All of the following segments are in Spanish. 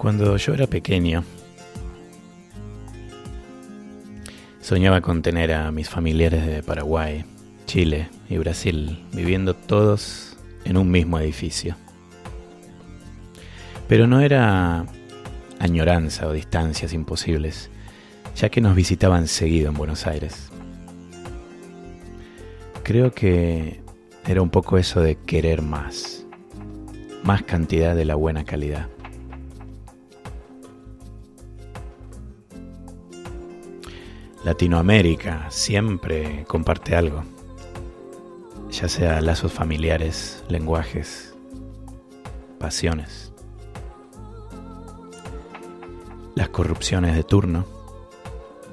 Cuando yo era pequeño, soñaba con tener a mis familiares de Paraguay, Chile y Brasil viviendo todos en un mismo edificio. Pero no era añoranza o distancias imposibles, ya que nos visitaban seguido en Buenos Aires. Creo que era un poco eso de querer más cantidad de la buena calidad. Latinoamérica siempre comparte algo, ya sea lazos familiares, lenguajes, pasiones. Las corrupciones de turno,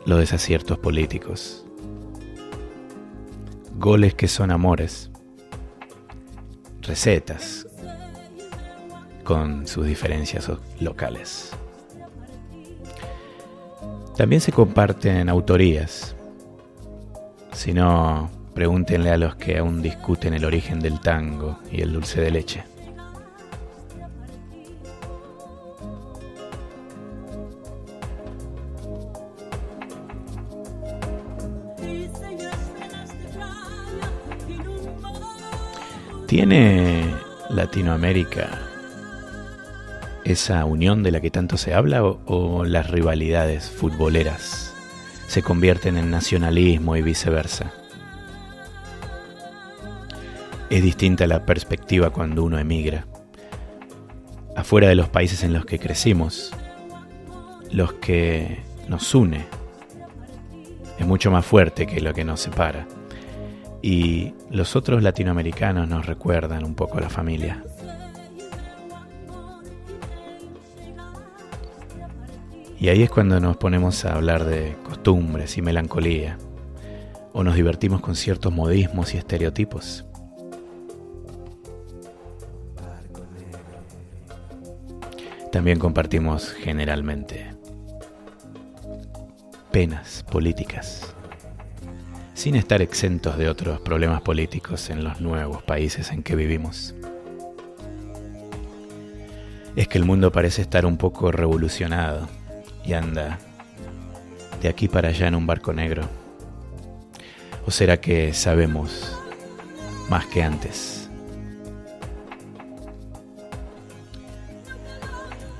los desaciertos políticos, goles que son amores, recetas con sus diferencias locales. También se comparten autorías. Si no, pregúntenle a los que aún discuten el origen del tango y el dulce de leche. ¿Tiene Latinoamérica esa unión de la que tanto se habla o las rivalidades futboleras se convierten en nacionalismo y viceversa? Es distinta la perspectiva cuando uno emigra. Afuera de los países en los que crecimos, los que nos une es mucho más fuerte que lo que nos separa. Y los otros latinoamericanos nos recuerdan un poco a la familia. Y ahí es cuando nos ponemos a hablar de costumbres y melancolía, o nos divertimos con ciertos modismos y estereotipos. También compartimos generalmente penas políticas, sin estar exentos de otros problemas políticos en los nuevos países en que vivimos. Es que el mundo parece estar un poco revolucionado y anda de aquí para allá en un barco negro. ¿O será que sabemos más que antes?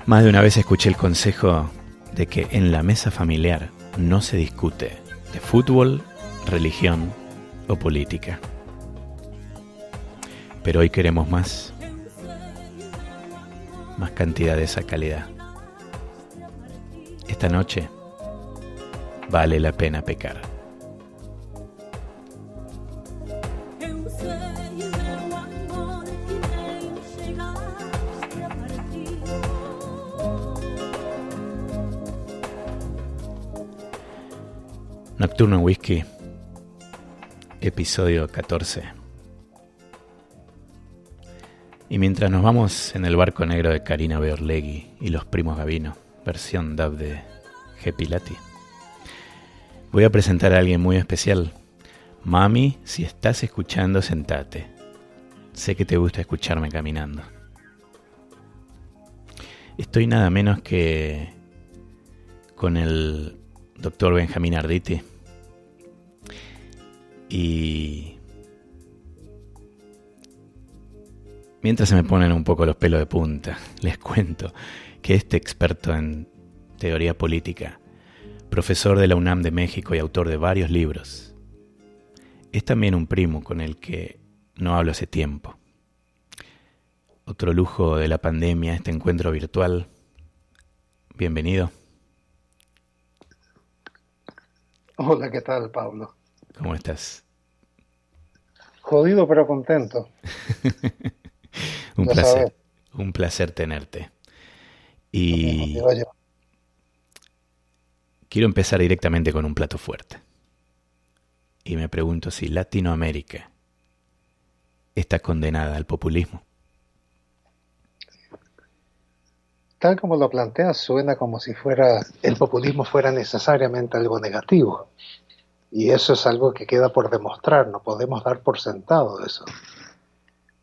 Más de una vez escuché el consejo de que en la mesa familiar no se discute de fútbol, religión o política. Pero hoy queremos más cantidad de esa calidad. Esta noche vale la pena pecar. Nocturno en Whisky, episodio 14. Y mientras nos vamos en el barco negro de Karina Beorlegui y los primos Gavino, versión dub de G. Pilati, voy a presentar a alguien muy especial. Mami, si estás escuchando, sentate. Sé que te gusta escucharme caminando. Estoy nada menos que con el doctor Benjamín Arditi. Y mientras se me ponen un poco los pelos de punta, les cuento que este experto en teoría política, profesor de la UNAM de México y autor de varios libros, es también un primo con el que no hablo hace tiempo. Otro lujo de la pandemia, este encuentro virtual. Bienvenido. Hola, ¿qué tal, Pablo? ¿Cómo estás? Jodido pero contento. Un Ya placer, sabes. un placer tenerte. Lo mismo, Y digo yo. quiero empezar directamente con un plato fuerte. Y me pregunto si Latinoamérica está condenada al populismo. Tal como lo planteas, suena como si el populismo fuera necesariamente algo negativo. Y eso es algo que queda por demostrar, no podemos dar por sentado eso.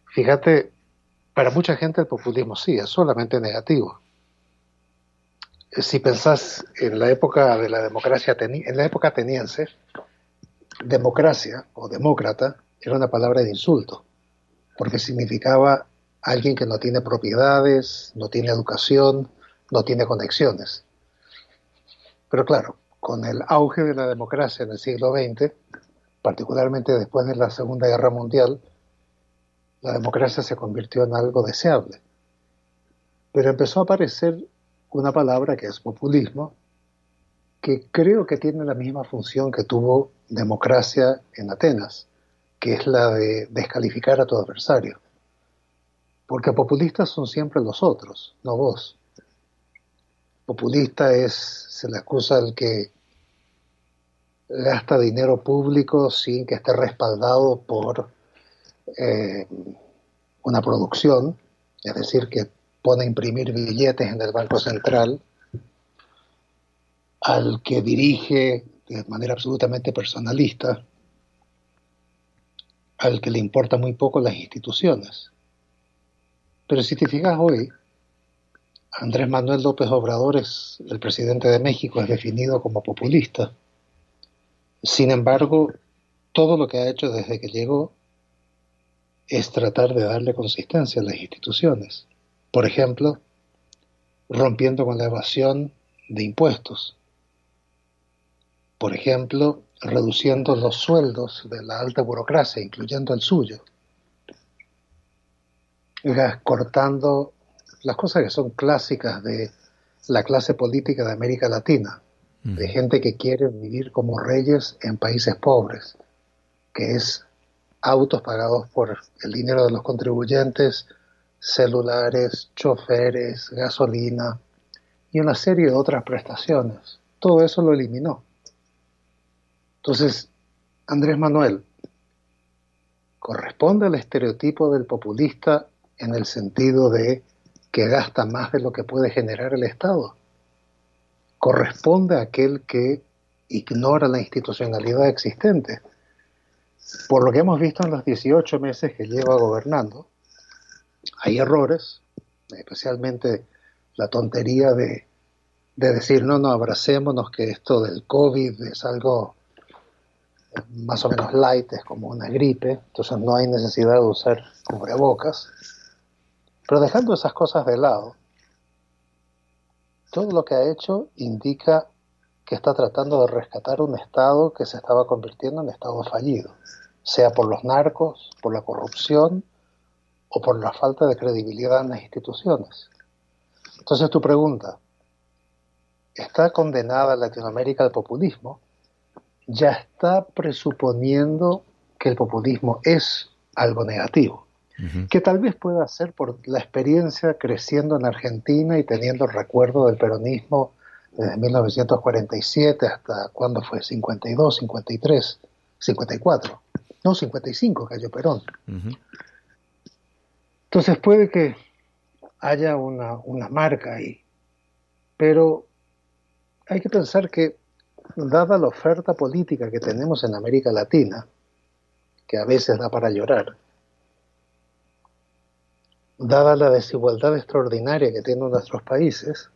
Fíjate, para mucha gente el populismo sí, es solamente negativo. Si pensás en la época de la democracia, en la época ateniense, democracia o demócrata era una palabra de insulto, porque significaba alguien que no tiene propiedades, no tiene educación, no tiene conexiones. Pero claro, con el auge de la democracia en el siglo XX, particularmente después de la Segunda Guerra Mundial, la democracia se convirtió en algo deseable. Pero empezó a aparecer una palabra que es populismo, que creo que tiene la misma función que tuvo democracia en Atenas, que es la de descalificar a tu adversario. Porque populistas son siempre los otros, no vos. Populista se le acusa al que gasta dinero público sin que esté respaldado por una producción, es decir, que pone a imprimir billetes en el Banco Central, al que dirige de manera absolutamente personalista, al que le importa muy poco las instituciones. Pero si te fijas hoy, Andrés Manuel López Obrador el presidente de México, es definido como populista. Sin embargo, todo lo que ha hecho desde que llegó es tratar de darle consistencia a las instituciones. Por ejemplo, rompiendo con la evasión de impuestos. Por ejemplo, reduciendo los sueldos de la alta burocracia, incluyendo el suyo. Cortando las cosas que son clásicas de la clase política de América Latina, de gente que quiere vivir como reyes en países pobres, que es autos pagados por el dinero de los contribuyentes, celulares, choferes, gasolina y una serie de otras prestaciones. Todo eso lo eliminó. Entonces, Andrés Manuel, ¿corresponde al estereotipo del populista en el sentido de que gasta más de lo que puede generar el Estado? ¿Corresponde a aquel que ignora la institucionalidad existente? Por lo que hemos visto en los 18 meses que lleva gobernando, hay errores, especialmente la tontería de decir, no, abracémonos, que esto del COVID es algo más o menos light, es como una gripe, entonces no hay necesidad de usar cubrebocas. Pero dejando esas cosas de lado, todo lo que ha hecho indica que está tratando de rescatar un Estado que se estaba convirtiendo en Estado fallido, sea por los narcos, por la corrupción o por la falta de credibilidad en las instituciones. Entonces tu pregunta, ¿está condenada Latinoamérica al populismo? Ya está presuponiendo que el populismo es algo negativo, que tal vez pueda ser por la experiencia creciendo en Argentina y teniendo el recuerdo del peronismo desde 1947 hasta, ¿cuándo fue? 52, 53, 54. No, 55 cayó Perón. Entonces puede que haya una marca ahí, pero hay que pensar que, dada la oferta política que tenemos en América Latina, que a veces da para llorar, dada la desigualdad extraordinaria que tienen nuestros países,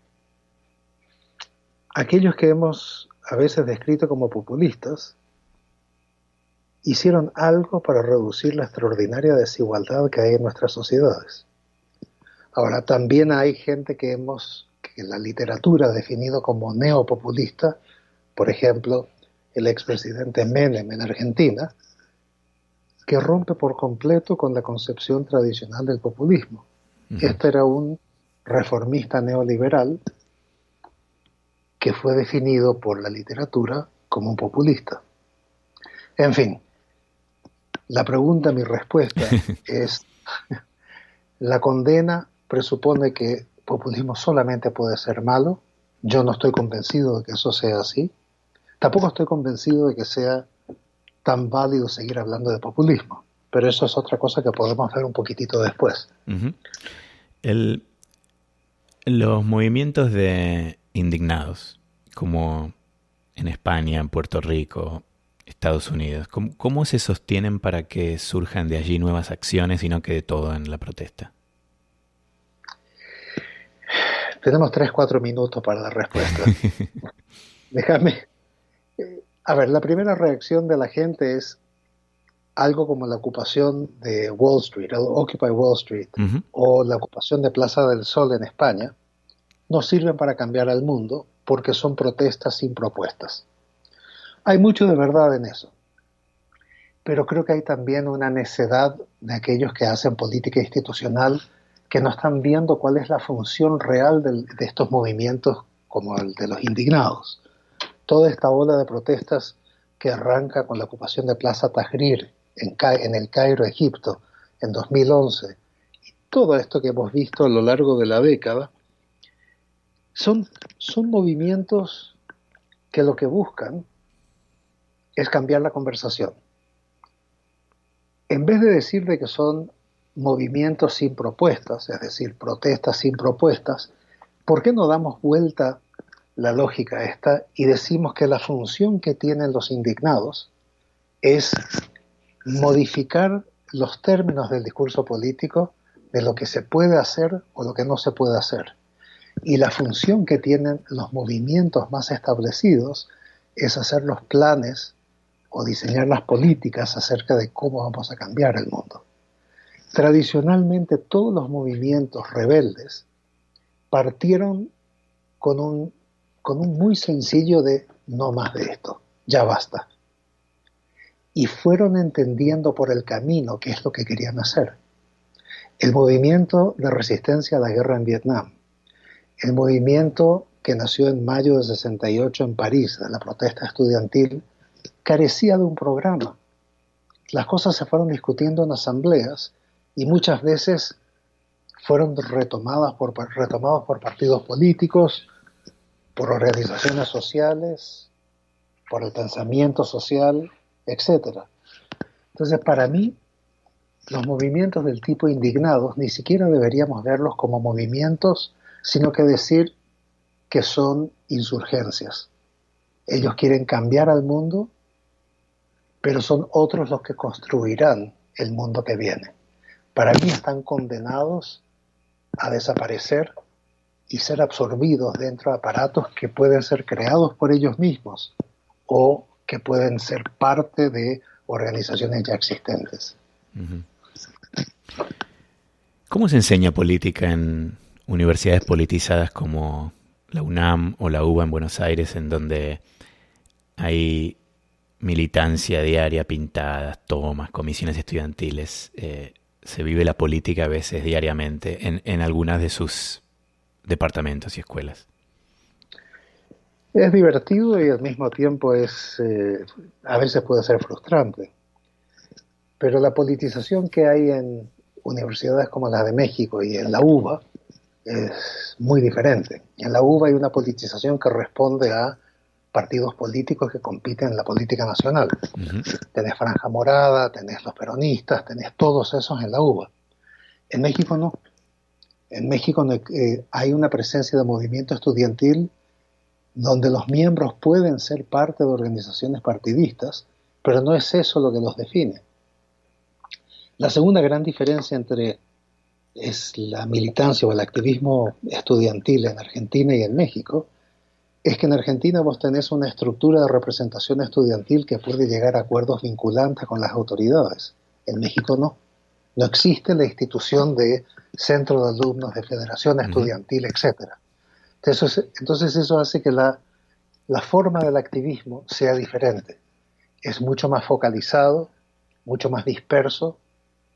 aquellos que hemos a veces descrito como populistas hicieron algo para reducir la extraordinaria desigualdad que hay en nuestras sociedades. Ahora, también hay gente que la literatura ha definido como neopopulista, por ejemplo, el expresidente Menem en Argentina, que rompe por completo con la concepción tradicional del populismo. Este era un reformista neoliberal que fue definido por la literatura como un populista. En fin, la pregunta, mi respuesta es, la condena presupone que populismo solamente puede ser malo. Yo no estoy convencido de que eso sea así. Tampoco estoy convencido de que sea tan válido seguir hablando de populismo, pero eso es otra cosa que podemos ver un poquitito después. Los movimientos de indignados, como en España, en Puerto Rico, Estados Unidos, ¿cómo se sostienen para que surjan de allí nuevas acciones y no quede todo en la protesta? Tenemos 3, 4 minutos para la respuesta. Déjame. A ver, la primera reacción de la gente es algo como la ocupación de Wall Street, el Occupy Wall Street, Ujú. o la ocupación de Plaza del Sol en España, no sirven para cambiar al mundo porque son protestas sin propuestas. Hay mucho de verdad en eso, pero creo que hay también una necedad de aquellos que hacen política institucional que no están viendo cuál es la función real de estos movimientos como el de los indignados. Toda esta ola de protestas que arranca con la ocupación de Plaza Tahrir en el Cairo, Egipto, en 2011, y todo esto que hemos visto a lo largo de la década, son movimientos que lo que buscan es cambiar la conversación. En vez de decir de que son movimientos sin propuestas, es decir, protestas sin propuestas, ¿por qué no damos vuelta la lógica esta y decimos que la función que tienen los indignados es modificar los términos del discurso político de lo que se puede hacer o lo que no se puede hacer? Y la función que tienen los movimientos más establecidos es hacer los planes o diseñar las políticas acerca de cómo vamos a cambiar el mundo. Tradicionalmente todos los movimientos rebeldes partieron con un muy sencillo de no más de esto, ya basta. Y fueron entendiendo por el camino qué es lo que querían hacer. El movimiento de resistencia a la guerra en Vietnam, el movimiento que nació en mayo de 68 en París, de la protesta estudiantil, carecía de un programa. Las cosas se fueron discutiendo en asambleas y muchas veces fueron retomados por partidos políticos, por organizaciones sociales, por el pensamiento social, etc. Entonces, para mí, los movimientos del tipo indignados ni siquiera deberíamos verlos como movimientos, sino que decir que son insurgencias. Ellos quieren cambiar al mundo, pero son otros los que construirán el mundo que viene. Para mí están condenados a desaparecer y ser absorbidos dentro de aparatos que pueden ser creados por ellos mismos o que pueden ser parte de organizaciones ya existentes. Uh-huh. ¿Cómo se enseña política en universidades politizadas como la UNAM o la UBA en Buenos Aires, en donde hay militancia diaria, pintadas, tomas, comisiones estudiantiles? Se vive la política a veces diariamente en algunas de sus departamentos y escuelas. Es divertido y al mismo tiempo a veces puede ser frustrante. Pero la politización que hay en universidades como la de México y en la UBA es muy diferente. En la UBA hay una politización que responde a partidos políticos que compiten en la política nacional. Uh-huh. Tenés Franja Morada, tenés los peronistas, tenés todos esos en la UBA. En México no. En México hay una presencia de movimiento estudiantil donde los miembros pueden ser parte de organizaciones partidistas, pero no es eso lo que los define. La segunda gran diferencia es la militancia o el activismo estudiantil en Argentina y en México, es que en Argentina vos tenés una estructura de representación estudiantil que puede llegar a acuerdos vinculantes con las autoridades. En México no. No existe la institución de centro de alumnos, de federación estudiantil, etc. Entonces eso hace que la forma del activismo sea diferente. Es mucho más focalizado, mucho más disperso,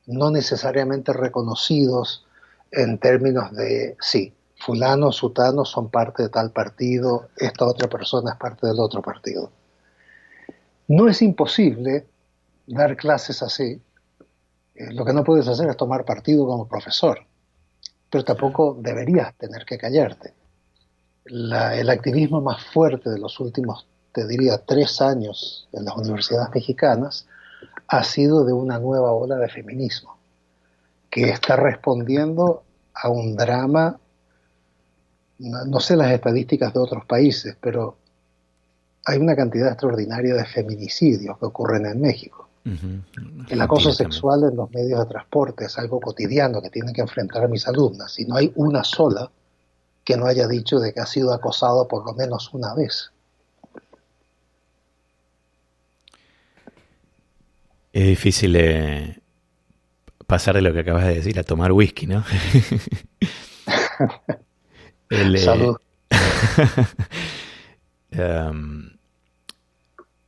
no necesariamente reconocidos en términos de, sí, fulano, sutano son parte de tal partido, esta otra persona es parte del otro partido. No es imposible dar clases así. Lo que no puedes hacer es tomar partido como profesor, pero tampoco deberías tener que callarte. El activismo más fuerte de los últimos, te diría, 3 años en las universidades mexicanas ha sido de una nueva ola de feminismo que está respondiendo a un drama. No sé las estadísticas de otros países, pero hay una cantidad extraordinaria de feminicidios que ocurren en México. Uh-huh. El acoso sexual en los medios de transporte es algo cotidiano que tienen que enfrentar a mis alumnas, y no hay una sola que no haya dicho de que ha sido acosado por lo menos una vez. Es difícil pasar de lo que acabas de decir a tomar whisky, ¿no? El, Salud. um,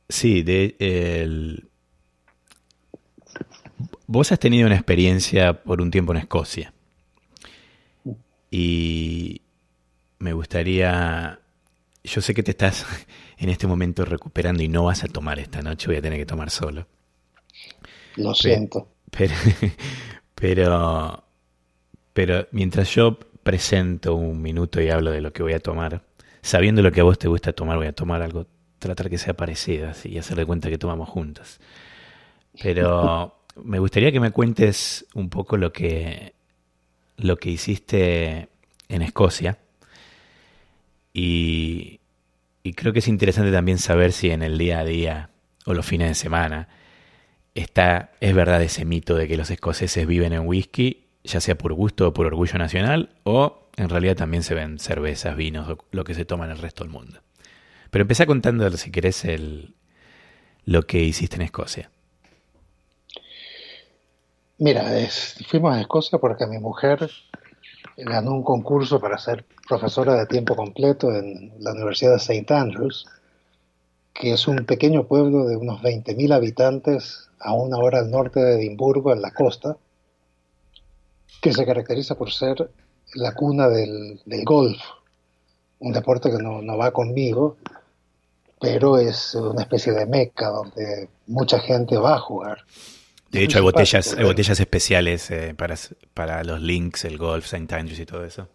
sí, vos has tenido una experiencia por un tiempo en Escocia y me gustaría, yo sé que te estás en este momento recuperando y no vas a tomar esta noche, voy a tener que tomar solo. Lo siento. Pero, pero, pero mientras yo presento un minuto y hablo de lo que voy a tomar, sabiendo lo que a vos te gusta tomar, voy a tomar algo, tratar que sea parecido así, y hacer de cuenta que tomamos juntos. Pero me gustaría que me cuentes un poco lo que hiciste en Escocia y creo que es interesante también saber si en el día a día o los fines de semana es verdad ese mito de que los escoceses viven en whisky, ya sea por gusto o por orgullo nacional, o en realidad también se ven cervezas, vinos, o lo que se toma en el resto del mundo. Pero empecé contando, si querés, lo que hiciste en Escocia. Mira, fuimos a Escocia porque mi mujer ganó un concurso para ser profesora de tiempo completo en la Universidad de St. Andrews, que es un pequeño pueblo de unos 20.000 habitantes a una hora al norte de Edimburgo, en la costa, que se caracteriza por ser la cuna del golf, un deporte que no va conmigo, pero es una especie de meca donde mucha gente va a jugar. De hecho, hay botellas especiales para los links, el golf, St. Andrews y todo eso.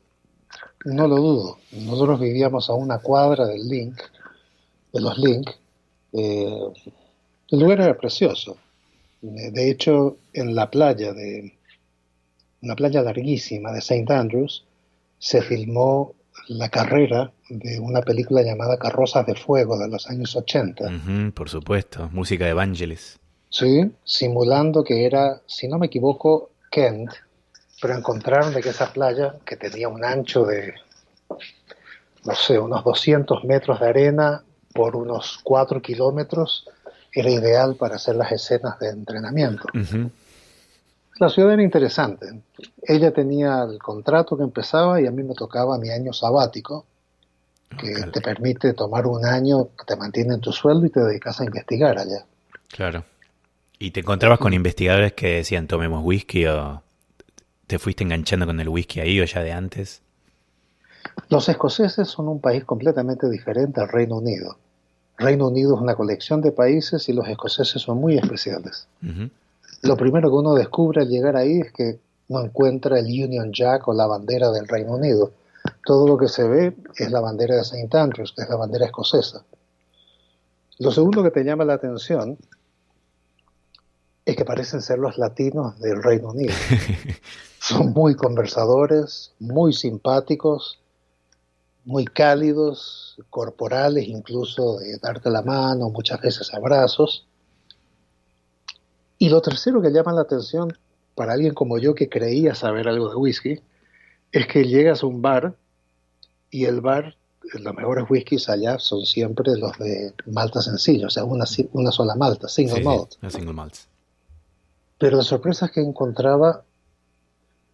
No lo dudo. Nosotros vivíamos a una cuadra de los Link. El lugar era precioso. De hecho, en una playa larguísima de St. Andrews, se filmó la carrera de una película llamada Carrozas de Fuego de los años 80. Uh-huh, por supuesto, música de Vangelis. Sí, simulando que era, si no me equivoco, Kent, pero encontraron de que esa playa, que tenía un ancho de, no sé, unos 200 metros de arena por unos 4 kilómetros, era ideal para hacer las escenas de entrenamiento. Uh-huh. La ciudad era interesante. Ella tenía el contrato que empezaba y a mí me tocaba mi año sabático, que Claro. te permite tomar un año que te mantiene en tu sueldo y te dedicas a investigar allá. Claro. ¿Y te encontrabas con investigadores que decían tomemos whisky o te fuiste enganchando con el whisky ahí o ya de antes? Los escoceses son un país completamente diferente al Reino Unido. Reino Unido es una colección de países y los escoceses son muy especiales. Uh-huh. Lo primero que uno descubre al llegar ahí es que no encuentra el Union Jack o la bandera del Reino Unido. Todo lo que se ve es la bandera de St. Andrews, que es la bandera escocesa. Lo segundo que te llama la atención es que parecen ser los latinos del Reino Unido. Son muy conversadores, muy simpáticos, muy cálidos, corporales, incluso de darte la mano, muchas veces abrazos. Y lo tercero que llama la atención para alguien como yo que creía saber algo de whisky, es que llegas a un bar y el bar, los mejores whiskies allá son siempre los de malta sencilla, o sea, una sola malta, single malt. Sí, single malts. Pero la sorpresa es que encontraba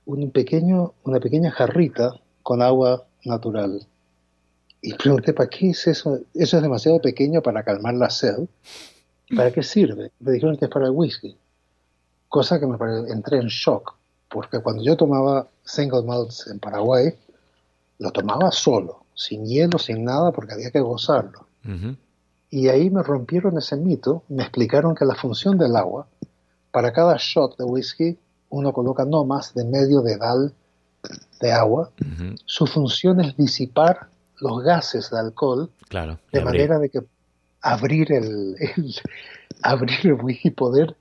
una pequeña jarrita con agua natural. Y pregunté, ¿para qué es eso? Eso es demasiado pequeño para calmar la sed. ¿Para qué sirve? Me dijeron que es para el whisky. Cosa que entré en shock, porque cuando yo tomaba single malts en Paraguay, lo tomaba solo, sin hielo, sin nada, porque había que gozarlo. Uh-huh. Y ahí me rompieron ese mito, me explicaron que la función del agua, para cada shot de whisky, uno coloca no más de medio dedal de agua. Uh-huh. Su función es disipar los gases de alcohol, claro, de manera de que abrir el whisky, poder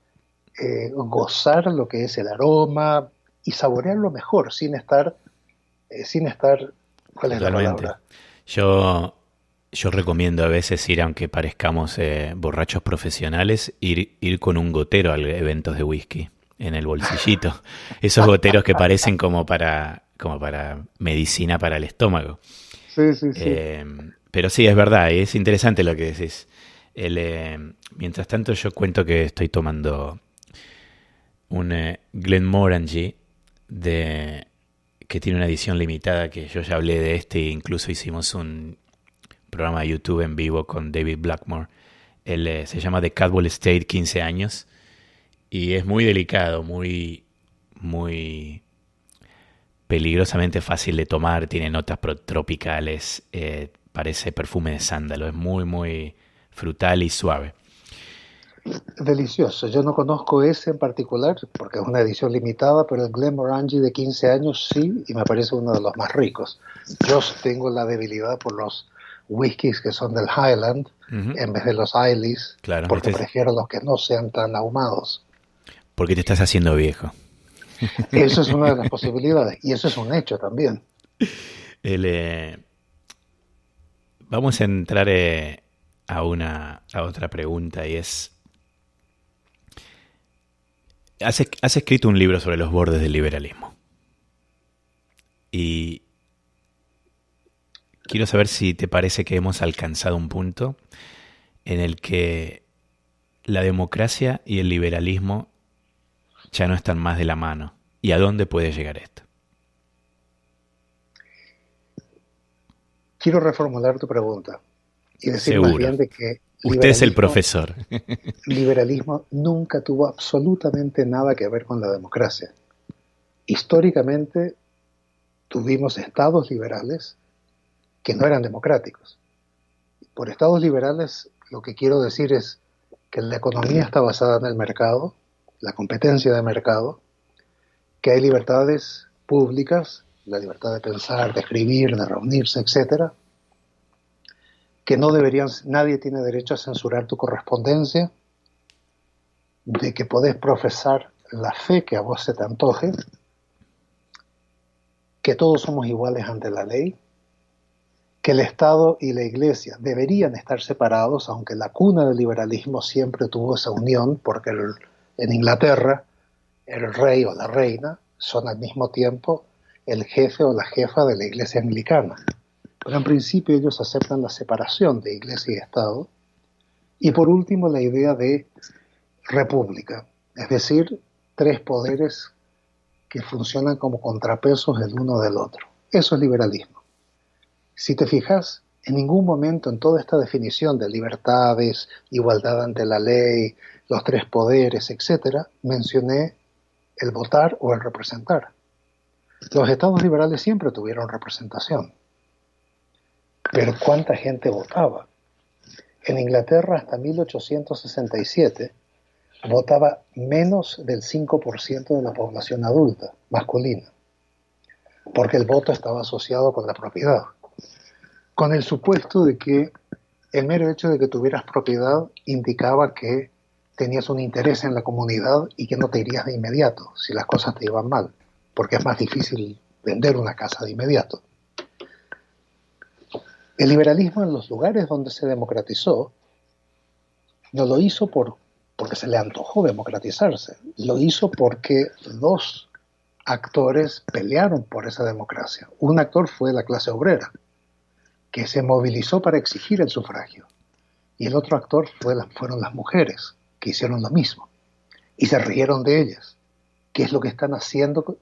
gozar lo que es el aroma y saborearlo mejor, sin estar, ¿cuál es la palabra? Yo recomiendo a veces ir, aunque parezcamos borrachos profesionales, ir con un gotero a eventos de whisky en el bolsillito. Esos goteros que parecen como para como para medicina para el estómago. Sí, sí, sí. Pero sí, es verdad, y es interesante lo que decís. Mientras tanto, yo cuento que estoy tomando un Glenmorangie que tiene una edición limitada, que yo ya hablé de este, incluso hicimos un programa de YouTube en vivo con David Blackmore. Se llama The Cadwell Estate 15 años y es muy delicado, muy, muy peligrosamente fácil de tomar, tiene notas tropicales, parece perfume de sándalo, es muy, muy frutal y suave. Delicioso. Yo no conozco ese en particular porque es una edición limitada, pero el Glenmorangie de 15 años sí, y me parece uno de los más ricos. Yo tengo la debilidad por los whiskies que son del Highland en vez de los Ileys, Claro, porque prefiero los que no sean tan ahumados. Porque te estás haciendo viejo. Eso es una de las posibilidades, y eso es un hecho también. Vamos a entrar a otra pregunta, y es: has escrito un libro sobre los bordes del liberalismo. Y quiero saber si te parece que hemos alcanzado un punto en el que la democracia y el liberalismo ya no están más de la mano. ¿Y a dónde puede llegar esto? Quiero reformular tu pregunta y decir Seguro. más bien de que usted es el profesor. Liberalismo nunca tuvo absolutamente nada que ver con la democracia. Históricamente tuvimos estados liberales que no eran democráticos. Por estados liberales lo que quiero decir es que la economía está basada en el mercado, la competencia de mercado, que hay libertades públicas, la libertad de pensar, de escribir, de reunirse, etcétera, que no deberían, nadie tiene derecho a censurar tu correspondencia, de que podés profesar la fe que a vos se te antoje, que todos somos iguales ante la ley, que el Estado y la Iglesia deberían estar separados, aunque la cuna del liberalismo siempre tuvo esa unión, porque en Inglaterra el rey o la reina son al mismo tiempo el jefe o la jefa de la Iglesia anglicana. Pero en principio ellos aceptan la separación de Iglesia y Estado. Y por último la idea de república, es decir, tres poderes que funcionan como contrapesos el uno del otro. Eso es liberalismo. Si te fijas, en ningún momento en toda esta definición de libertades, igualdad ante la ley, los tres poderes, etc., mencioné el votar o el representar. Los estados liberales siempre tuvieron representación. Pero ¿cuánta gente votaba? En Inglaterra hasta 1867 votaba menos del 5% de la población adulta, masculina, porque el voto estaba asociado con la propiedad, con el supuesto de que el mero hecho de que tuvieras propiedad indicaba que tenías un interés en la comunidad y que no te irías de inmediato si las cosas te iban mal, porque es más difícil vender una casa de inmediato. El liberalismo en los lugares donde se democratizó no lo hizo porque se le antojó democratizarse, lo hizo porque dos actores pelearon por esa democracia. Un actor fue la clase obrera, que se movilizó para exigir el sufragio, y el otro actor fueron las mujeres, que hicieron lo mismo, y se rieron de ellas. ¿Qué es lo que están haciendo?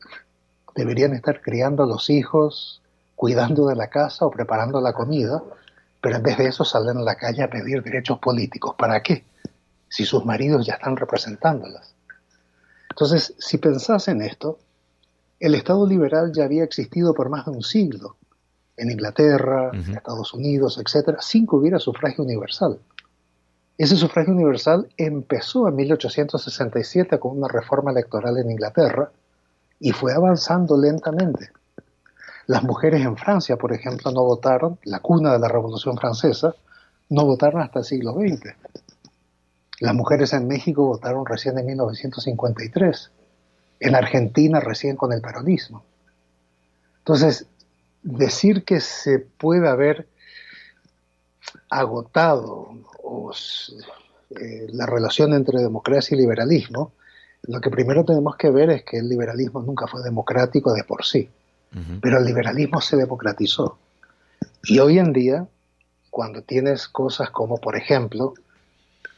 Deberían estar criando a los hijos, cuidando de la casa o preparando la comida, pero en vez de eso salen a la calle a pedir derechos políticos. ¿Para qué? Si sus maridos ya están representándolas. Entonces, si pensás en esto, el Estado liberal ya había existido por más de un siglo, en Inglaterra, en Estados Unidos, etc., sin que hubiera sufragio universal. Ese sufragio universal empezó en 1867 con una reforma electoral en Inglaterra y fue avanzando lentamente. Las mujeres en Francia, por ejemplo, no votaron, la cuna de la Revolución Francesa, no votaron hasta el siglo XX. Las mujeres en México votaron recién en 1953. En Argentina recién con el peronismo. Entonces, decir que se puede haber agotado la relación entre democracia y liberalismo, lo que primero tenemos que ver es que el liberalismo nunca fue democrático de por sí. pero el liberalismo se democratizó. Y hoy en día, cuando tienes cosas como, por ejemplo,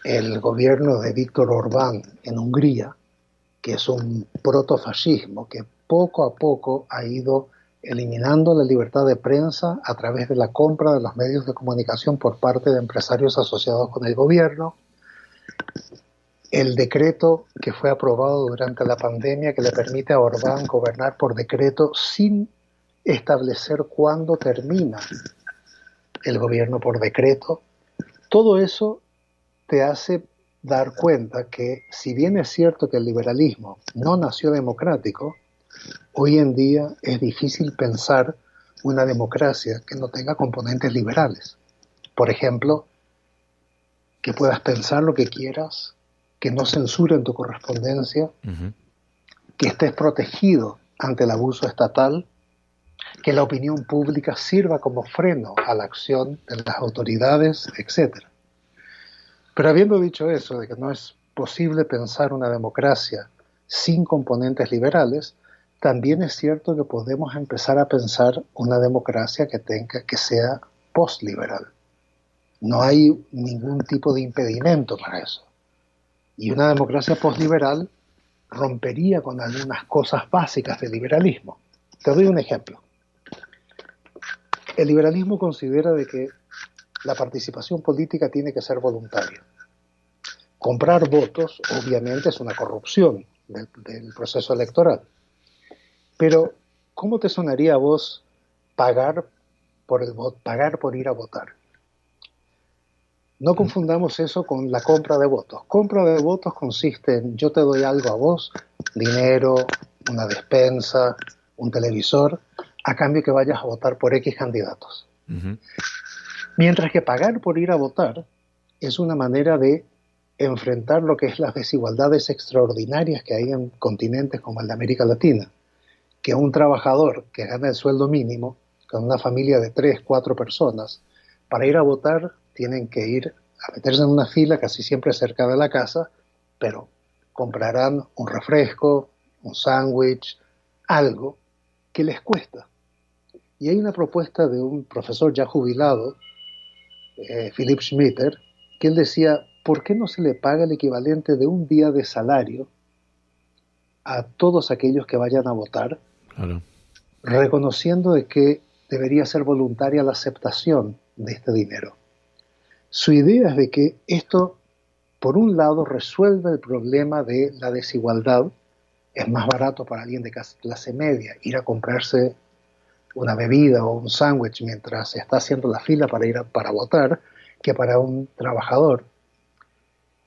el gobierno de Víctor Orbán en Hungría, que es un protofascismo que poco a poco ha ido eliminando la libertad de prensa a través de la compra de los medios de comunicación por parte de empresarios asociados con el gobierno, el decreto que fue aprobado durante la pandemia que le permite a Orbán gobernar por decreto sin establecer cuándo termina el gobierno por decreto, todo eso te hace dar cuenta que si bien es cierto que el liberalismo no nació democrático, hoy en día es difícil pensar una democracia que no tenga componentes liberales. Por ejemplo, que puedas pensar lo que quieras, que no censuren tu correspondencia, que estés protegido ante el abuso estatal, que la opinión pública sirva como freno a la acción de las autoridades, etc. Pero habiendo dicho eso, de que no es posible pensar una democracia sin componentes liberales, también es cierto que podemos empezar a pensar una democracia que sea postliberal. No hay ningún tipo de impedimento para eso. Y una democracia postliberal rompería con algunas cosas básicas del liberalismo. Te doy un ejemplo. El liberalismo considera de que la participación política tiene que ser voluntaria. Comprar votos, obviamente, es una corrupción del proceso electoral. Pero, ¿cómo te sonaría a vos pagar por ir a votar? No confundamos eso con la compra de votos. Compra de votos consiste en yo te doy algo a vos, dinero, una despensa, un televisor, a cambio que vayas a votar por X candidatos. Mientras que pagar por ir a votar es una manera de enfrentar lo que es las desigualdades extraordinarias que hay en continentes como el de América Latina, que un trabajador que gana el sueldo mínimo, con una familia de 3, 4 personas, para ir a votar tienen que ir a meterse en una fila casi siempre cerca de la casa, pero comprarán un refresco, un sándwich, algo que les cuesta. Y hay una propuesta de un profesor ya jubilado, Philipp Schmitter, que él decía, ¿por qué no se le paga el equivalente de un día de salario a todos aquellos que vayan a votar? Claro. Reconociendo de que debería ser voluntaria la aceptación de este dinero. Su idea es de que esto, por un lado, resuelve el problema de la desigualdad. Es más barato para alguien de clase media ir a comprarse una bebida o un sándwich mientras se está haciendo la fila para votar que para un trabajador.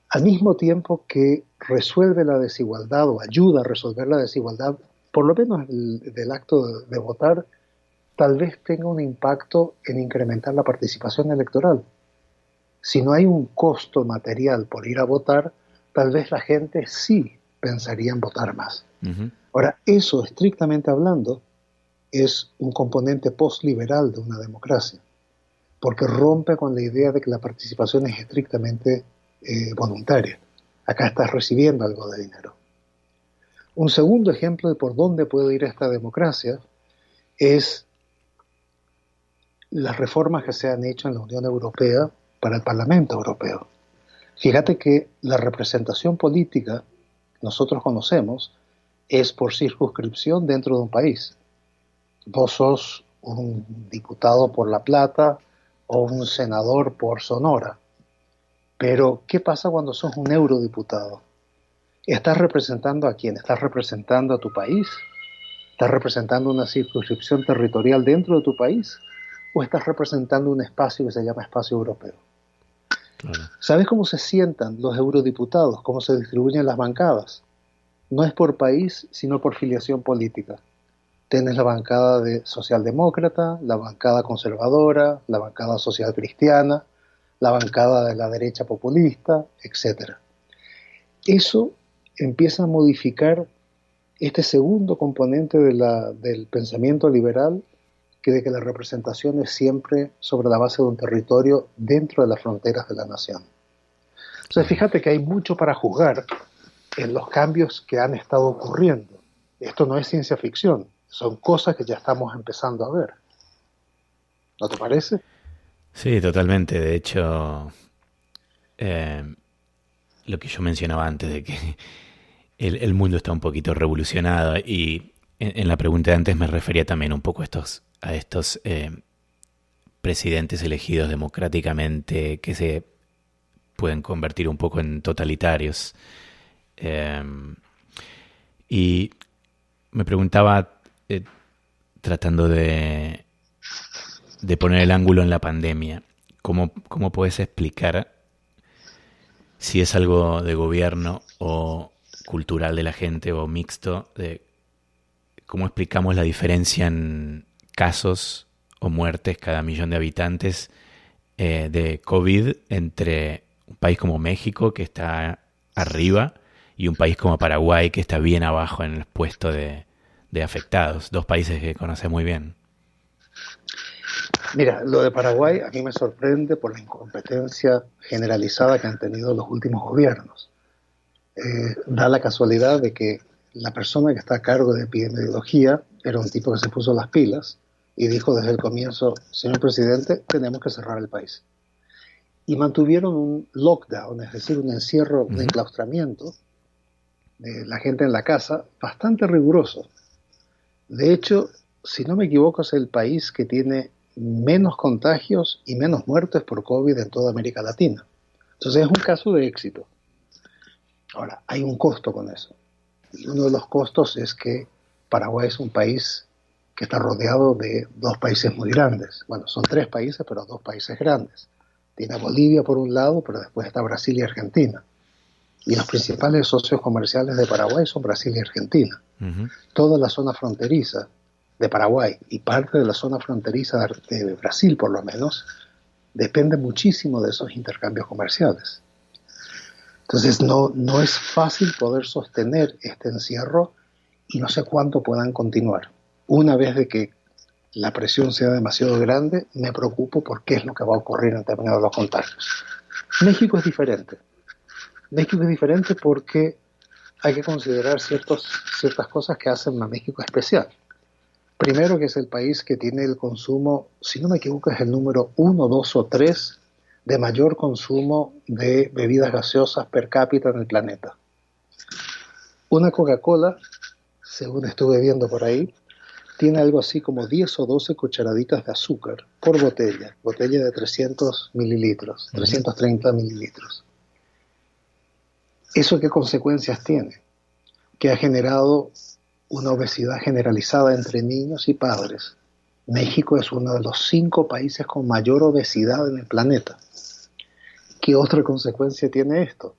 Al mismo tiempo que resuelve la desigualdad o ayuda a resolver la desigualdad, por lo menos del acto de votar, tal vez tenga un impacto en incrementar la participación electoral. Si no hay un costo material por ir a votar, tal vez la gente sí pensaría en votar más. Ahora, eso, estrictamente hablando, es un componente postliberal de una democracia, porque rompe con la idea de que la participación es estrictamente voluntaria. Acá estás recibiendo algo de dinero. Un segundo ejemplo de por dónde puede ir esta democracia es las reformas que se han hecho en la Unión Europea para el Parlamento Europeo. Fíjate que la representación política que nosotros conocemos es por circunscripción dentro de un país. Vos sos un diputado por La Plata o un senador por Sonora. Pero, ¿qué pasa cuando sos un eurodiputado? ¿Estás representando a quién? ¿Estás representando a tu país? ¿Estás representando una circunscripción territorial dentro de tu país? ¿O estás representando un espacio que se llama espacio europeo? Claro. ¿Sabes cómo se sientan los eurodiputados? ¿Cómo se distribuyen las bancadas? No es por país, sino por filiación política. Tienes la bancada de socialdemócrata, la bancada conservadora, la bancada social cristiana, la bancada de la derecha populista, etc. Eso empieza a modificar este segundo componente del pensamiento liberal, que de que la representación es siempre sobre la base de un territorio dentro de las fronteras de la nación. Entonces, fíjate que hay mucho para juzgar en los cambios que han estado ocurriendo. Esto no es ciencia ficción. Son cosas que ya estamos empezando a ver. ¿No te parece? Sí, totalmente. De hecho, eh, lo que yo mencionaba antes de que el mundo está un poquito revolucionado y en la pregunta de antes me refería también un poco a estos presidentes elegidos democráticamente que se pueden convertir un poco en totalitarios. Eh, y me preguntaba, tratando de poner el ángulo en la pandemia, ¿cómo puedes explicar si es algo de gobierno o cultural de la gente o mixto, de cómo explicamos la diferencia en casos o muertes cada millón de habitantes de COVID entre un país como México, que está arriba, y un país como Paraguay, que está bien abajo en el puesto de afectados? Dos países que conoces muy bien. Mira, lo de Paraguay a mí me sorprende por la incompetencia generalizada que han tenido los últimos gobiernos. Da la casualidad de que la persona que está a cargo de epidemiología era un tipo que se puso las pilas y dijo desde el comienzo: señor presidente, tenemos que cerrar el país. Y mantuvieron un lockdown, es decir, un encierro, un enclaustramiento de la gente en la casa, bastante riguroso. De hecho, si no me equivoco, es el país que tiene menos contagios y menos muertes por COVID en toda América Latina. Entonces es un caso de éxito. Ahora, hay un costo con eso. Y uno de los costos es que Paraguay es un país que está rodeado de dos países muy grandes. Bueno, son tres países, pero dos países grandes. Tiene a Bolivia por un lado, pero después está Brasil y Argentina. Y los principales socios comerciales de Paraguay son Brasil y Argentina. Toda la zona fronteriza de Paraguay y parte de la zona fronteriza de Brasil, por lo menos, depende muchísimo de esos intercambios comerciales. Entonces no es fácil poder sostener este encierro y no sé cuánto puedan continuar. Una vez de que la presión sea demasiado grande, me preocupo por qué es lo que va a ocurrir en términos de los contagios. México es diferente. México es diferente porque hay que considerar ciertas cosas que hacen a México especial. Primero, que es el país que tiene el consumo, si no me equivoco, es el número 1, 2 o 3 de mayor consumo de bebidas gaseosas per cápita en el planeta. Una Coca-Cola, según estuve viendo por ahí, tiene algo así como 10 o 12 cucharaditas de azúcar por botella de 300 mililitros, 330 mililitros. ¿Eso qué consecuencias tiene? Que ha generado una obesidad generalizada entre niños y padres. México es uno de los 5 países con mayor obesidad en el planeta. ¿Qué otra consecuencia tiene esto?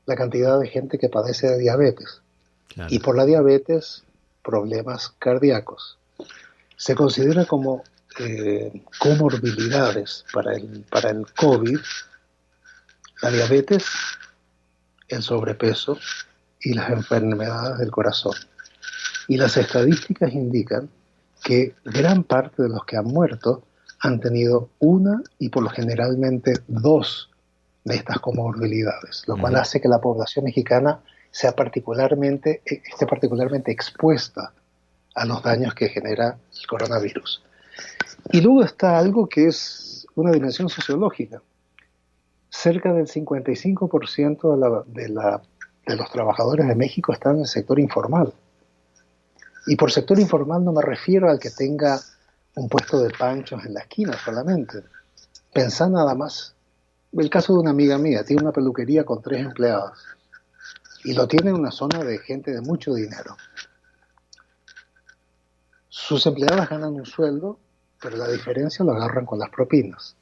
La cantidad de gente que padece de diabetes. Claro. Y por la diabetes, problemas cardíacos. Se considera como comorbilidades para el COVID, la diabetes, el sobrepeso y las enfermedades del corazón. Y las estadísticas indican que gran parte de los que han muerto han tenido una y por lo generalmente 2 de estas comorbilidades, lo cual hace que la población mexicana esté particularmente expuesta a los daños que genera el coronavirus. Y luego está algo que es una dimensión sociológica. Cerca del 55% de los trabajadores de México están en el sector informal. Y por sector informal no me refiero al que tenga un puesto de panchos en la esquina solamente. Pensá nada más. El caso de una amiga mía, tiene una peluquería con 3 empleados y lo tiene en una zona de gente de mucho dinero. Sus empleadas ganan un sueldo, pero la diferencia lo agarran con las propinas.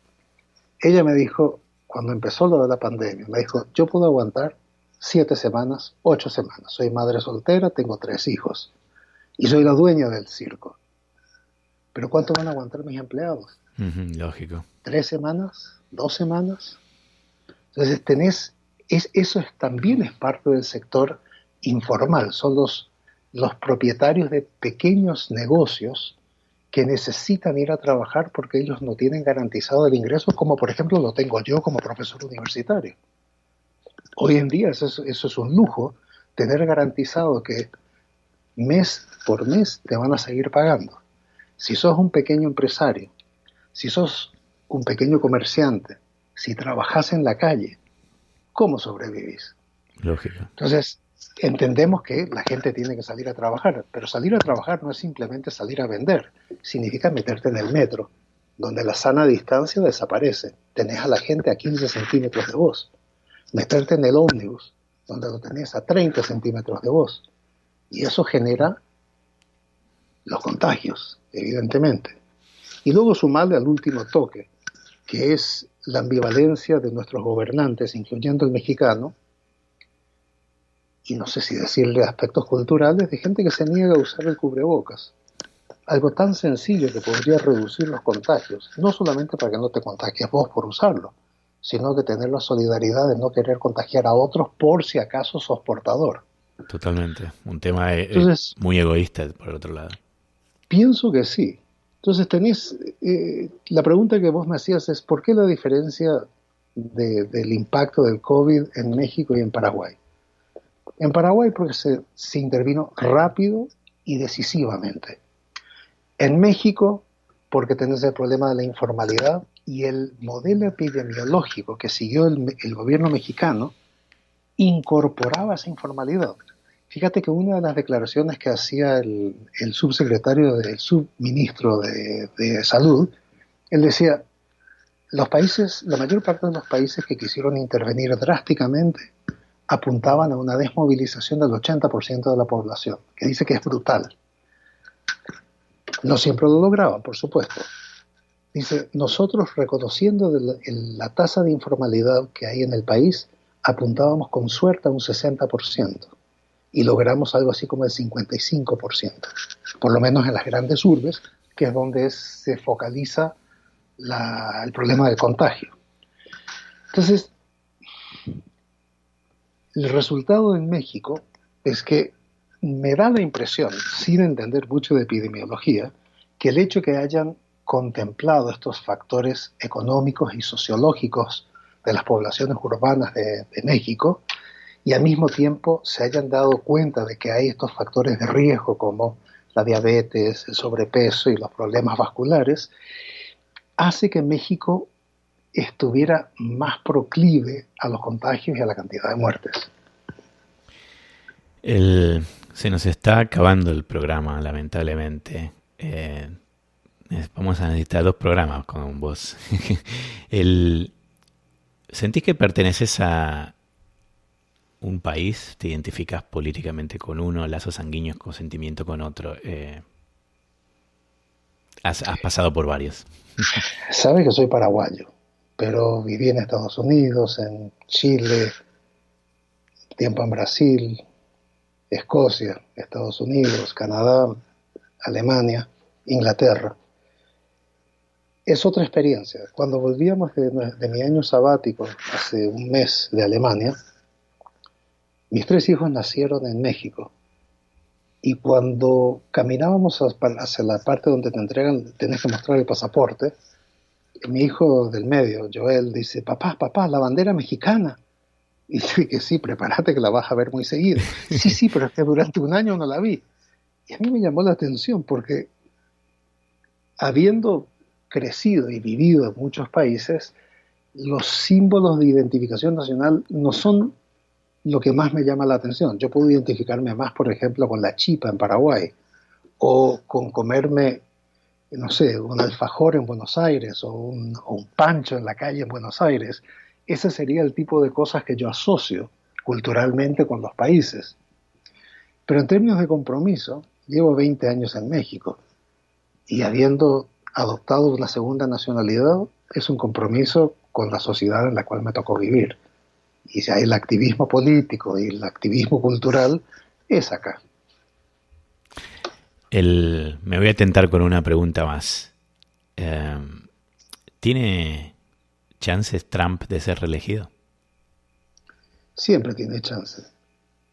Ella me dijo, cuando empezó lo de la pandemia, me dijo: yo puedo aguantar 7 semanas, 8 semanas. Soy madre soltera, tengo 3 hijos y soy la dueña del circo. Pero ¿cuánto van a aguantar mis empleados? Lógico. 3 semanas, 2 semanas. Entonces eso también es parte del sector informal. Son los propietarios de pequeños negocios que necesitan ir a trabajar porque ellos no tienen garantizado el ingreso, como por ejemplo lo tengo yo como profesor universitario. Hoy en día eso es un lujo, tener garantizado que mes por mes te van a seguir pagando. Si sos un pequeño empresario, si sos un pequeño comerciante, si trabajas en la calle, ¿cómo sobrevivís? Lógico. Entonces, entendemos que la gente tiene que salir a trabajar, pero salir a trabajar no es simplemente salir a vender, significa meterte en el metro, donde la sana distancia desaparece, tenés a la gente a 15 centímetros de vos, meterte en el ómnibus, donde lo tenés a 30 centímetros de vos, y eso genera los contagios, evidentemente. Y luego sumarle al último toque, que es la ambivalencia de nuestros gobernantes, incluyendo el mexicano, y no sé si decirle aspectos culturales, de gente que se niega a usar el cubrebocas. Algo tan sencillo que podría reducir los contagios, no solamente para que no te contagies vos por usarlo, sino que tener la solidaridad de no querer contagiar a otros por si acaso sos portador. Totalmente. Un tema Entonces, muy egoísta, por el otro lado. pienso que sí. Entonces tenés, la pregunta que vos me hacías es, ¿por qué la diferencia del impacto del COVID en México y en Paraguay? En Paraguay porque se intervino rápido y decisivamente. En México porque tenés el problema de la informalidad y el modelo epidemiológico que siguió el gobierno mexicano incorporaba esa informalidad. Fíjate que una de las declaraciones que hacía el subsecretario, el subministro de Salud, él decía, los países, la mayor parte de los países que quisieron intervenir drásticamente apuntaban a una desmovilización del 80% de la población, que dice que es brutal. No siempre lo lograban, por supuesto. Dice, nosotros reconociendo la tasa de informalidad que hay en el país, apuntábamos con suerte a un 60% y logramos algo así como el 55%, por lo menos en las grandes urbes, que es donde se focaliza el problema del contagio. Entonces, el resultado en México es que me da la impresión, sin entender mucho de epidemiología, que el hecho que hayan contemplado estos factores económicos y sociológicos de las poblaciones urbanas de México y al mismo tiempo se hayan dado cuenta de que hay estos factores de riesgo como la diabetes, el sobrepeso y los problemas vasculares, hace que México estuviera más proclive a los contagios y a la cantidad de muertes. Se nos está acabando el programa, lamentablemente. Vamos a necesitar 2 programas con vos. ¿Sentís que perteneces a un país? ¿Te identificas políticamente con uno, lazos sanguíneos con sentimiento con otro? Has pasado por varios. Sabes que soy paraguayo, pero viví en Estados Unidos, en Chile, tiempo en Brasil, Escocia, Estados Unidos, Canadá, Alemania, Inglaterra. Es otra experiencia. Cuando volvíamos de mi año sabático, hace un mes de Alemania, mis 3 hijos nacieron en México. Y cuando caminábamos hacia la parte donde tenés que mostrar el pasaporte, mi hijo del medio, Joel, dice, papá, la bandera mexicana. Y dije que sí, prepárate que la vas a ver muy seguido. Sí, pero es que durante un año no la vi. Y a mí me llamó la atención porque habiendo crecido y vivido en muchos países, los símbolos de identificación nacional no son lo que más me llama la atención. Yo puedo identificarme más, por ejemplo, con la chipa en Paraguay, o con comerme, no sé, un alfajor en Buenos Aires, o un pancho en la calle en Buenos Aires. Ese sería el tipo de cosas que yo asocio culturalmente con los países. Pero en términos de compromiso, llevo 20 años en México, y habiendo adoptado una segunda nacionalidad, es un compromiso con la sociedad en la cual me tocó vivir. Y si hay el activismo político y el activismo cultural, es acá. Me voy a tentar con una pregunta más. ¿Tiene chances Trump de ser reelegido? Siempre tiene chances.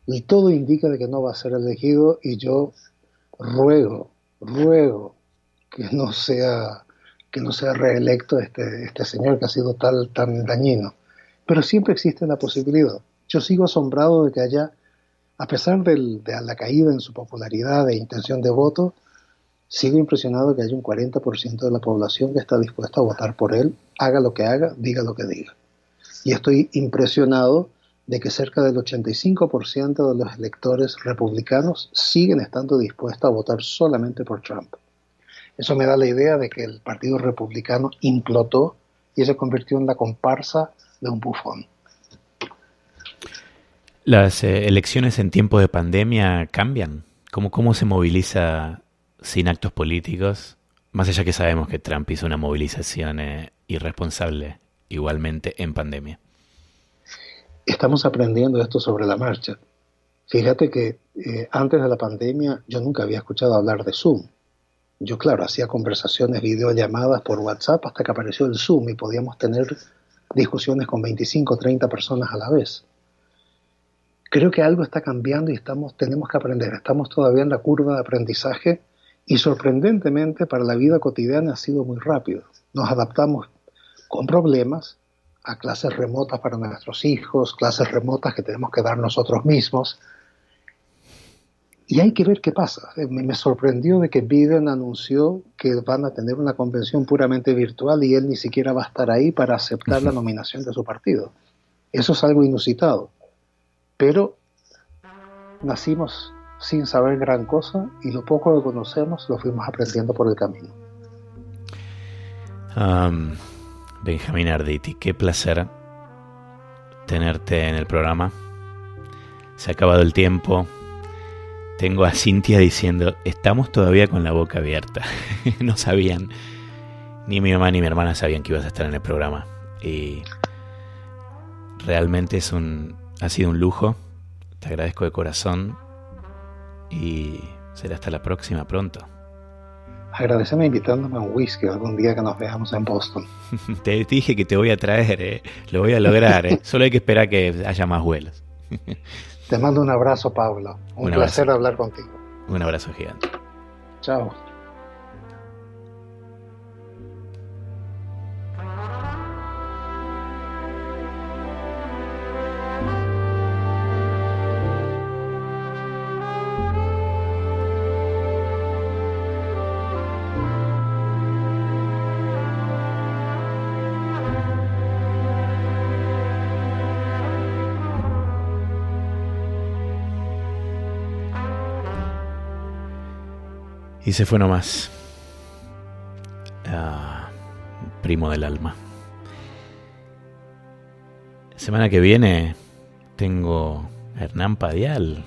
Y todo indica de que no va a ser elegido, y yo ruego que no sea reelecto este señor que ha sido tan dañino. Pero siempre existe la posibilidad. Yo sigo asombrado de que haya A pesar de la caída en su popularidad e intención de voto, sigo impresionado que haya un 40% de la población que está dispuesta a votar por él, haga lo que haga, diga lo que diga. Y estoy impresionado de que cerca del 85% de los electores republicanos siguen estando dispuestos a votar solamente por Trump. Eso me da la idea de que el Partido Republicano implotó y se convirtió en la comparsa de un bufón. ¿Las elecciones en tiempo de pandemia cambian? ¿Cómo se moviliza sin actos políticos? Más allá que sabemos que Trump hizo una movilización irresponsable igualmente en pandemia. Estamos aprendiendo esto sobre la marcha. Fíjate que antes de la pandemia yo nunca había escuchado hablar de Zoom. Yo, claro, hacía conversaciones, videollamadas por WhatsApp hasta que apareció el Zoom y podíamos tener discusiones con 25 o 30 personas a la vez. Creo que algo está cambiando y tenemos que aprender. Estamos todavía en la curva de aprendizaje y sorprendentemente para la vida cotidiana ha sido muy rápido. Nos adaptamos con problemas a clases remotas para nuestros hijos, clases remotas que tenemos que dar nosotros mismos. Y hay que ver qué pasa. Me sorprendió de que Biden anunció que van a tener una convención puramente virtual y él ni siquiera va a estar ahí para aceptar la nominación de su partido. Eso es algo inusitado. Pero nacimos sin saber gran cosa y lo poco que conocemos lo fuimos aprendiendo por el camino. Benjamín Arditi, qué placer tenerte en el programa. Se ha acabado el tiempo. Tengo a Cintia diciendo, estamos todavía con la boca abierta. No sabían, ni mi mamá ni mi hermana sabían que ibas a estar en el programa. Y realmente ha sido un lujo. Te agradezco de corazón. Y será hasta la próxima pronto. Agradeceme invitándome a un whisky algún día que nos veamos en Boston. Te dije que te voy a traer, lo voy a lograr. Solo hay que esperar que haya más vuelos. Te mando un abrazo, Pablo. Un placer hablar contigo. Un abrazo gigante. Chao. Y se fue nomás. Primo del alma. Semana que viene tengo a Hernán Padial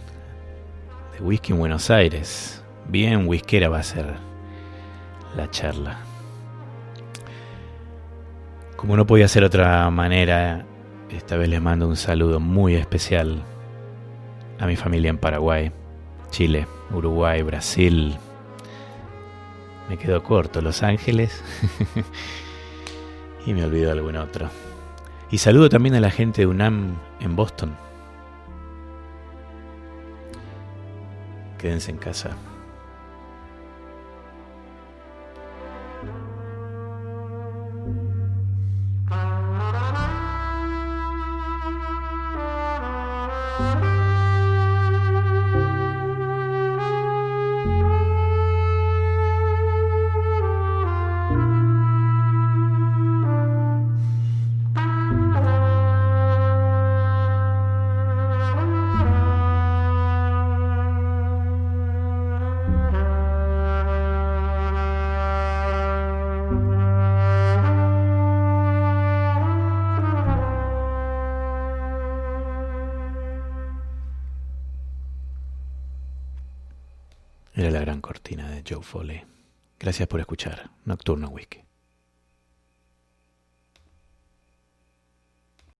de Whisky en Buenos Aires. Bien whiskera va a ser la charla. Como no podía ser de otra manera, esta vez les mando un saludo muy especial a mi familia en Paraguay, Chile, Uruguay, Brasil. Me quedó corto, Los Ángeles. Y me olvido algún otro. Y saludo también a la gente de UNAM en Boston. Quédense en casa. Era la gran cortina de Joe Foley. Gracias por escuchar Nocturno Whisky.